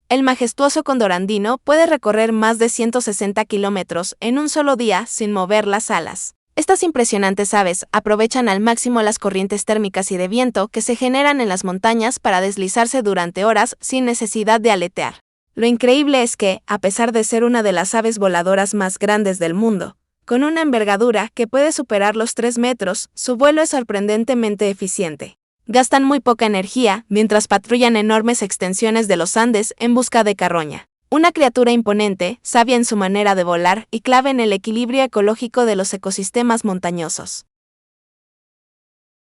El majestuoso cóndor andino puede recorrer más de 160 kilómetros en un solo día sin mover las alas. Estas impresionantes aves aprovechan al máximo las corrientes térmicas y de viento que se generan en las montañas para deslizarse durante horas sin necesidad de aletear. Lo increíble es que, a pesar de ser una de las aves voladoras más grandes del mundo, con una envergadura que puede superar los 3 metros, su vuelo es sorprendentemente eficiente. Gastan muy poca energía mientras patrullan enormes extensiones de los Andes en busca de carroña. Una criatura imponente, sabia en su manera de volar y clave en el equilibrio ecológico de los ecosistemas montañosos.